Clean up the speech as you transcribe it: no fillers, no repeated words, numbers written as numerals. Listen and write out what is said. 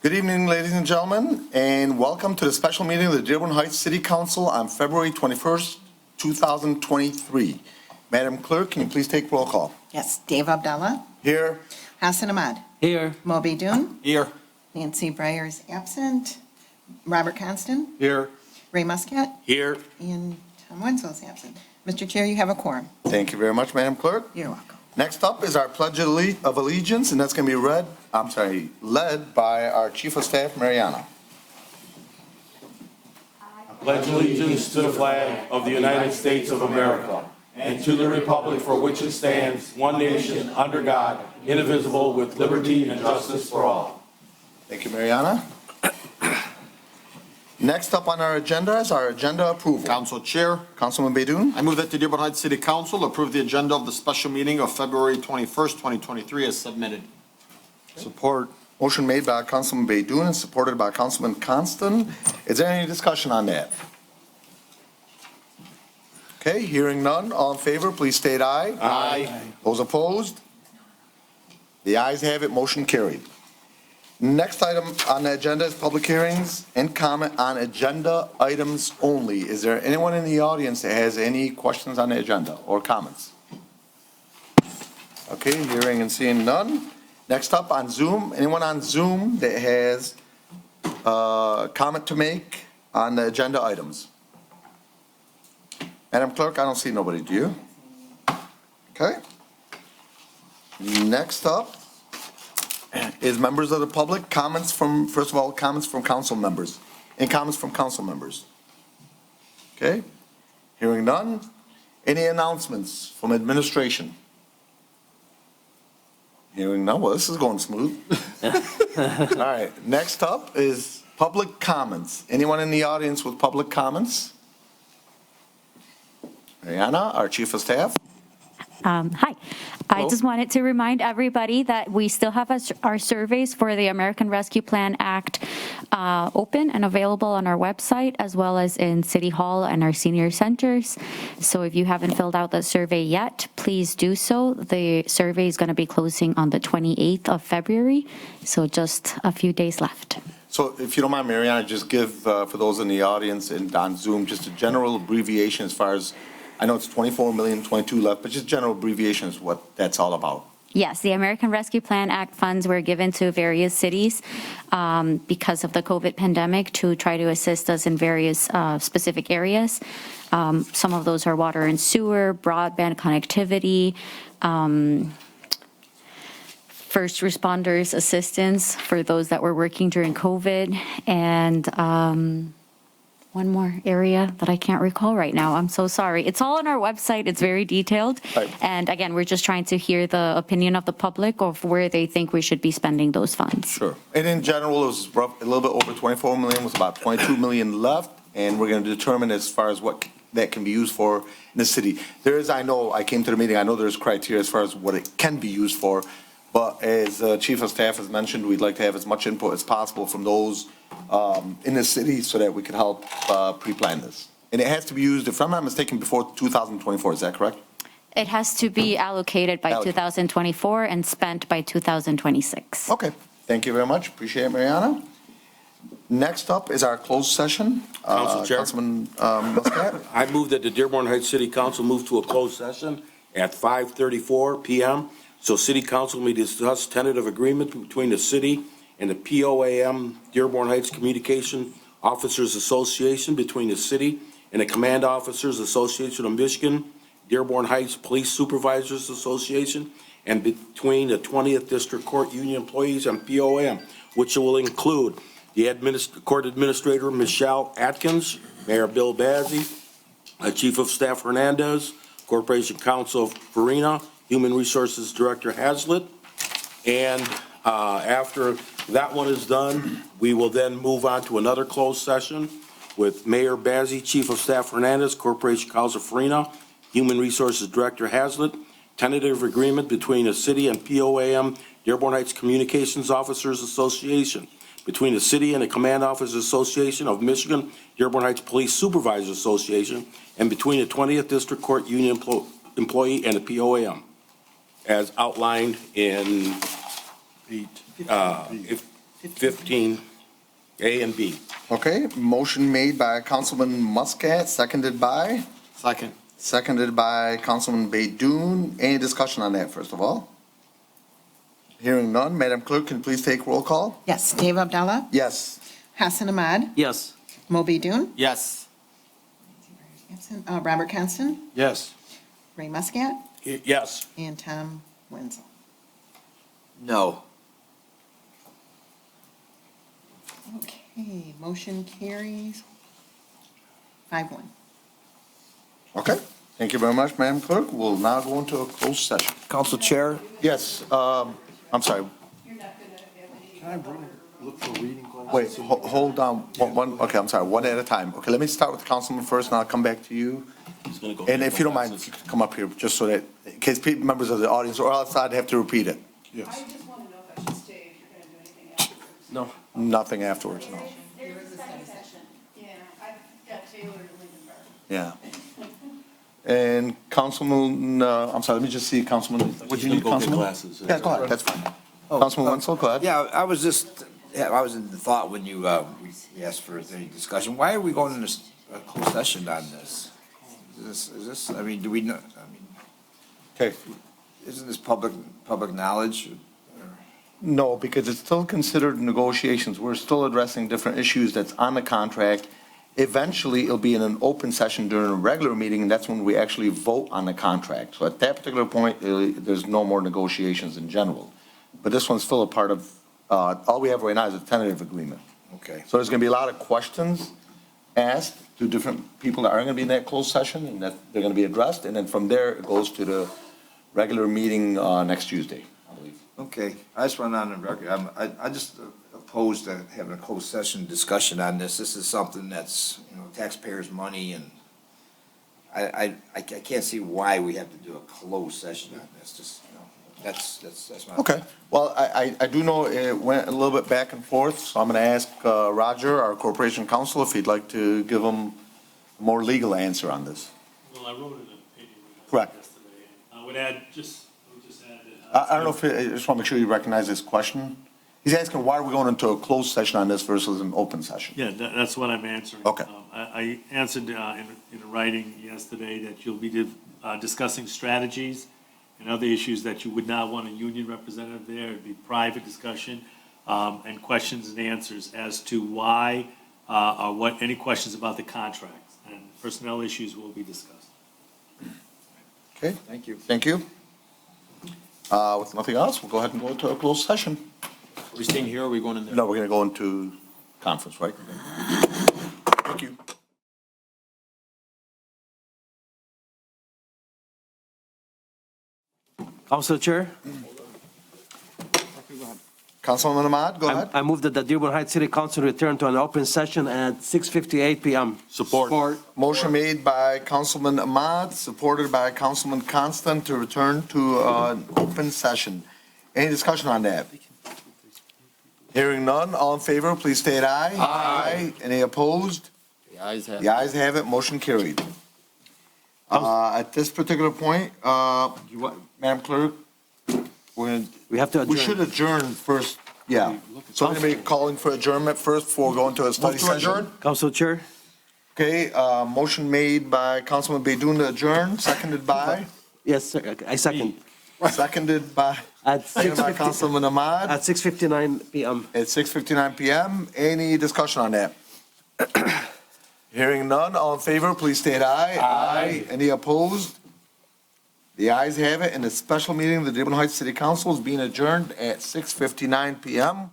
Good evening, ladies and gentlemen, and welcome to the special meeting of the Dearborn Heights City Council on February 21st, 2023. Madam Clerk, can you please take roll call? Yes, Dave Abdallah, Here. Hassan Ahmad, Here. Moby Dun, Here. Nancy Breyer is absent, Robert Constant, Here. Ray Muscat, Here. and Tom Wenzel is absent. Mr. Chair, you have a quorum. Thank you very much, Madam Clerk. You're welcome. Next up is our Pledge of Allegiance, and that's going to be led by our Chief of Staff, Mariana. Pledge allegiance to the flag of the United States of America and to the republic for which it stands, one nation, under God, indivisible, with liberty and justice for all. Thank you, Mariana. Next up on our agenda is our agenda approval. Council Chair, Councilman Baydun. I move that the Dearborn Heights City Council approve the agenda of the special meeting of February 21st, 2023 as submitted. Support. Motion made by Councilman Baydun and supported by Councilman Constant. Is there any discussion on that? Okay, hearing none. All in favor, please state aye. Aye. Those opposed? The ayes have it, motion carried. Next item on the agenda is public hearings and comment on agenda items only. Is there anyone in the audience that has any questions on the agenda or comments? Okay, hearing and seeing none. Next up on Zoom, anyone on Zoom that has a comment to make on the agenda items? Madam Clerk, I don't see nobody, do you? Okay. Next up is members of the public, comments from, first of all, comments from council members, and comments from council members. Okay, hearing none. Any announcements from administration? Hearing none, well, this is going smooth. All right, next up is public comments. Anyone in the audience with public comments? Mariana, our Chief of Staff. Hi. I just wanted to remind everybody that we still have our surveys for the American Rescue Plan Act open and available on our website, as well as in City Hall and our senior centers. So if you haven't filled out the survey yet, please do so. The survey is going to be closing on the 28th of February, so just a few days left. So if you don't mind, Mariana, just give, for those in the audience and on Zoom, just a general abbreviation as far as, I know it's 24 million, 22 left, but just general abbreviation is what that's all about. Yes, the American Rescue Plan Act funds were given to various cities because of the COVID pandemic to try to assist us in various specific areas. Some of those are water and sewer, broadband connectivity, first responders assistance for those that were working during COVID, and one more area that I can't recall right now. I'm so sorry. It's all on our website. It's very detailed. Right. And again, we're just trying to hear the opinion of the public of where they think we should be spending those funds. Sure. And in general, it was a little bit over 24 million, was about 22 million left, and we're going to determine as far as what that can be used for in the city. There is, I know, I came to the meeting, I know there's criteria as far as what it can be used for, but as Chief of Staff has mentioned, we'd like to have as much input as possible from those in the city so that we can help pre-plan this. And it has to be used, if I'm not mistaken, before 2024, is that correct? It has to be allocated by 2024 and spent by 2026. Okay, thank you very much, appreciate it, Mariana. Next up is our closed session. Council Chair. Councilman Muscat. I move that the Dearborn Heights City Council move to a closed session at 5:34 p.m. so City Council may discuss tentative agreement between the city and the POAM, Dearborn Heights Communication Officers Association, between the city and the Command Officers Association of Michigan, Dearborn Heights Police Supervisors Association, and between the 20th District Court Union employees and POAM, which will include the Court Administrator, Michelle Atkins, Mayor Bill Bazzi, Chief of Staff Hernandez, Corporation Counsel Farina, Human Resources Director Hazlitt, and after that one is done, we will then move on to another closed session with Mayor Bazzi, Chief of Staff Hernandez, Corporation Counsel Farina, Human Resources Director Hazlitt, tentative agreement between the city and POAM, Dearborn Heights Communications Officers Association, between the city and the Command Officers Association of Michigan, Dearborn Heights Police Supervisors Association, and between the 20th District Court Union employee and the POAM, as outlined in 15, A and B. Okay, motion made by Councilman Muscat, seconded by Councilman Baydoun. Any discussion on that, first of all? Hearing none, Madam Clerk, can you please take roll call? Yes, Dave Abdallah, Yes. Hassan Ahmad, Yes. Moby Dun, Yes. absent, Robert Constant, Yes. Ray Muscat, Yes. and Tom Wenzel. No. Okay, motion carries 5-1. Okay, thank you very much, Madam Clerk. We'll now go into a closed session. Council Chair, Yes, I'm sorry. Wait, hold on, okay, I'm sorry, one at a time. Okay, let me start with Councilman first, and I'll come back to you. And if you don't mind, if you could come up here, just so that, in case members of the audience or outside have to repeat it. I just want to know if I should stay, if you're going to do anything afterwards. no. Nothing afterwards, no. There's a study session. Yeah, I've got Taylor and Lincoln Park. Yeah. And Councilman, I'm sorry, let me just see, Councilman, what do you need, Councilman? Yeah, go ahead, that's fine. Councilman Wenzel, go ahead. Yeah, I was in the thought when you, we asked for the discussion, why are we going into a closed session on this? Is this, I mean, do we know, I mean, Okay. isn't this public knowledge? No, because it's still considered negotiations. We're still addressing different issues that's on the contract. Eventually, it'll be in an open session during a regular meeting, and that's when we actually vote on the contract. So at that particular point, there's no more negotiations in general. But this one's still a part of, all we have right now is a tentative agreement. Okay. So there's going to be a lot of questions asked to different people that are going to be in that closed session, and that they're going to be addressed. And then from there, it goes to the regular meeting next Tuesday, I believe. Okay, I just went on the record, I just opposed to having a closed session discussion on this. This is something that's, taxpayers' money, and I can't see why we have to do a closed session on this, just, that's my. Okay, well, I do know it went a little bit back and forth, so I'm going to ask Roger, our corporation counsel, if he'd like to give him a more legal answer on this. Well, I wrote an opinion. Correct. Yesterday. I would add, I would just add that. I don't know if, I just want to make sure you recognize this question. He's asking why are we going into a closed session on this versus an open session? Yeah, that's what I'm answering. Okay. I answered in writing yesterday that you'll be discussing strategies and other issues that you would not want a union representative there. It'd be private discussion and questions and answers as to why or what, any questions about the contracts. And personnel issues will be discussed. Okay, Thank you. thank you. With nothing else, we'll go ahead and go into a closed session. Are we staying here or are we going in there? No, we're going to go into conference, right? Thank you. Council Chair, Councilman Ahmad, go ahead. I move that the Dearborn Heights City Council return to an open session at 6:58 PM. Support. Motion made by Councilman Ahmad, supported by Councilman Constant to return to an open session. Any discussion on that? Hearing none, all in favor, please state aye. Aye. Any opposed? The ayes have. The ayes have it, motion carried. At this particular point, Madam Clerk, We have to we should adjourn. adjourn first, yeah. So anybody calling for adjournment first before going to a study Move to session? adjourn? Council Chair, Okay, motion made by Councilman Baydoun to adjourn, seconded by? yes, sir, I second. Seconded by, At seconded by 6:50 Councilman Ahmad At 6:59 PM. at 6:59 PM. Any discussion on that? Hearing none, all in favor, please state aye. Aye. Any opposed? The ayes have it, and the special meeting of the Dearborn Heights City Council is being adjourned at 6:59 PM.